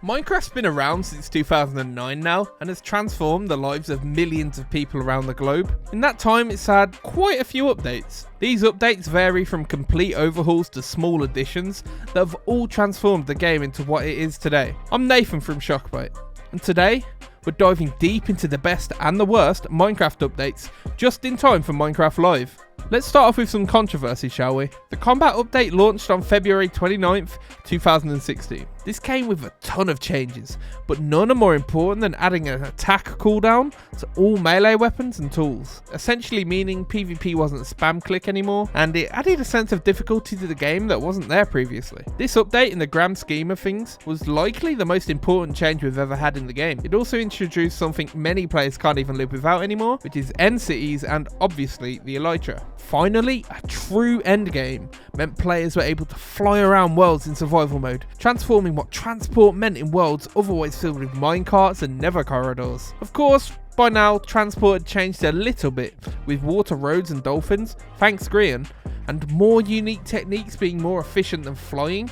Minecraft's been around since 2009 now and has transformed the lives of millions of people around the globe. In that time it's had quite a few updates. These updates vary from complete overhauls to small additions that have all transformed the game into what it is today. I'm Nathan from Shockbyte, and today we're diving deep into the best and the worst Minecraft updates just in time for Minecraft Live. Let's start off with some controversy, shall we? The combat update launched on February 29th, 2016. This came with a ton of changes, but none are more important than adding an attack cooldown to all melee weapons and tools, essentially meaning PvP wasn't spam click anymore, and it added a sense of difficulty to the game that wasn't there previously. This update, in the grand scheme of things, was likely the most important change we've ever had in the game. It also introduced something many players can't even live without anymore, which is end cities and obviously the elytra. Finally, a true endgame meant players were able to fly around worlds in survival mode, transforming what transport meant in worlds otherwise filled with minecarts and nether corridors. Of course, by now, transport had changed a little bit, with water roads and dolphins, thanks Grian, and more unique techniques being more efficient than flying,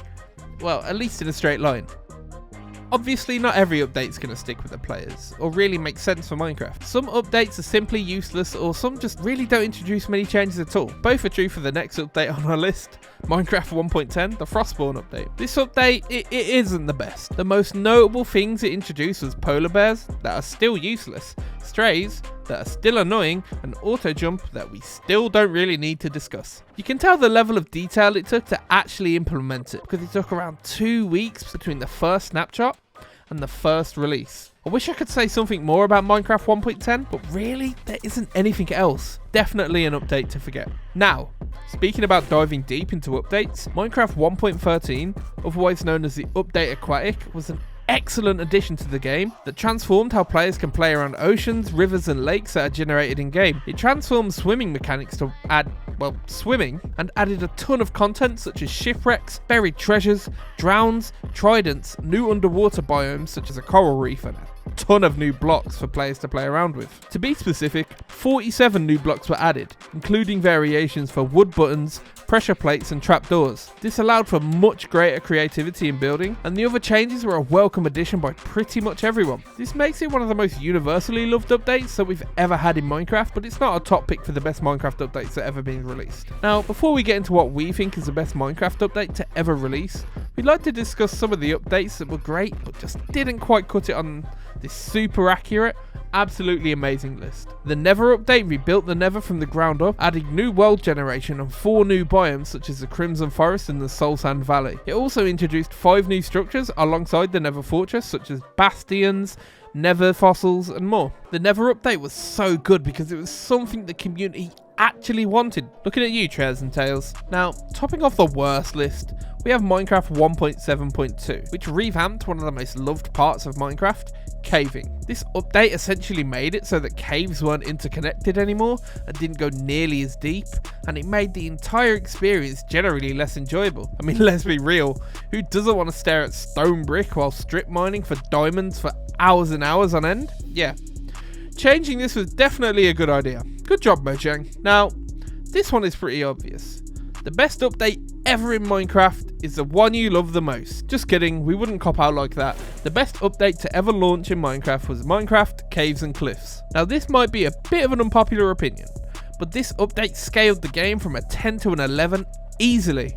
well, at least in a straight line. Obviously, not every update's going to stick with the players, or really make sense for Minecraft. Some updates are simply useless, or some just really don't introduce many changes at all. Both are true for the next update on our list, Minecraft 1.10, the Frostborn update. This update, it isn't the best. The most notable things it introduced was polar bears, that are still useless, strays, that are still annoying, and auto jump that we still don't really need to discuss. You can tell the level of detail it took to actually implement it, because it took around 2 weeks between the first snapshot and the first release. I wish I could say something more about Minecraft 1.10, but really, there isn't anything else. Definitely an update to forget. Now, speaking about diving deep into updates, Minecraft 1.13, otherwise known as the update Aquatic, was an excellent addition to the game that transformed how players can play around oceans, rivers and lakes that are generated in game. It transformed swimming mechanics to add, well, swimming, and added a ton of content such as shipwrecks, buried treasures, drowns, tridents, new underwater biomes such as a coral reef, and a ton of new blocks for players to play around with. To be specific, 47 new blocks were added, including variations for wood buttons, pressure plates and trapdoors. This allowed for much greater creativity in building, and the other changes were a welcome addition by pretty much everyone. This makes it one of the most universally loved updates that we've ever had in Minecraft, but it's not a top pick for the best Minecraft updates that ever been released. Now, before we get into what we think is the best Minecraft update to ever release, we'd like to discuss some of the updates that were great but just didn't quite cut it on this super accurate, absolutely amazing list. The Nether update rebuilt the Nether from the ground up, adding new world generation and 4 new biomes such as the Crimson Forest and the Soul Sand Valley. It also introduced 5 new structures alongside the Nether Fortress such as bastions, Nether fossils and more. The Nether update was so good because it was something the community actually wanted. Looking at you, Trez and Tails. Now, topping off the worst list, we have Minecraft 1.7.2, which revamped one of the most loved parts of Minecraft, caving. This update essentially made it so that caves weren't interconnected anymore and didn't go nearly as deep, and it made the entire experience generally less enjoyable. I mean, let's be real, who doesn't want to stare at stone brick while strip mining for diamonds for hours and hours on end? Yeah. Changing this was definitely a good idea. Good job, Mojang. Now, this one is pretty obvious. The best update ever in Minecraft is the one you love the most. Just kidding, we wouldn't cop out like that. The best update to ever launch in Minecraft was Minecraft Caves and Cliffs. Now, this might be a bit of an unpopular opinion, but this update scaled the game from a 10 to an 11 easily.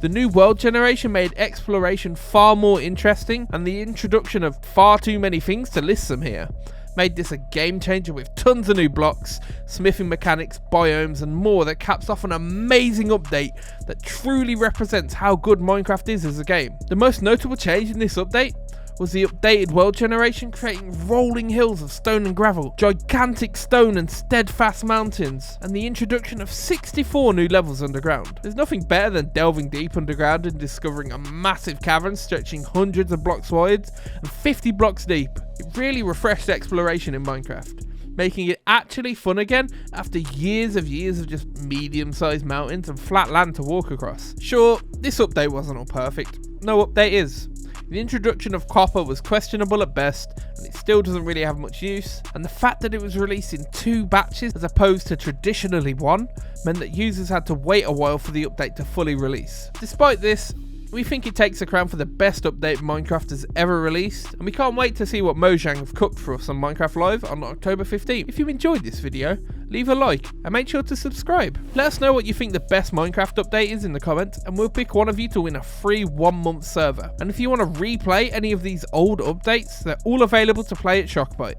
The new world generation made exploration far more interesting, and the introduction of far too many things to list them here made this a game changer with tons of new blocks, smithing mechanics, biomes and more that caps off an amazing update that truly represents how good Minecraft is as a game. The most notable change in this update was the updated world generation, creating rolling hills of stone and gravel, gigantic stone and steadfast mountains, and the introduction of 64 new levels underground. There's nothing better than delving deep underground and discovering a massive cavern stretching hundreds of blocks wide and 50 blocks deep. It really refreshed exploration in Minecraft, making it actually fun again after years of just medium-sized mountains and flat land to walk across. Sure, this update wasn't all perfect. No update is. The introduction of copper was questionable at best, and it still doesn't really have much use, and the fact that it was released in 2 batches as opposed to traditionally 1 meant that users had to wait a while for the update to fully release. Despite this, We think it takes the crown for the best update Minecraft has ever released, and we can't wait to see what Mojang have cooked for us on Minecraft Live on October 15th. If you enjoyed this video, leave a like and make sure to subscribe. Let us know what you think the best Minecraft update is in the comments, and we'll pick one of you to win a free 1-month server. And if you want to replay any of these old updates, they're all available to play at Shockbyte.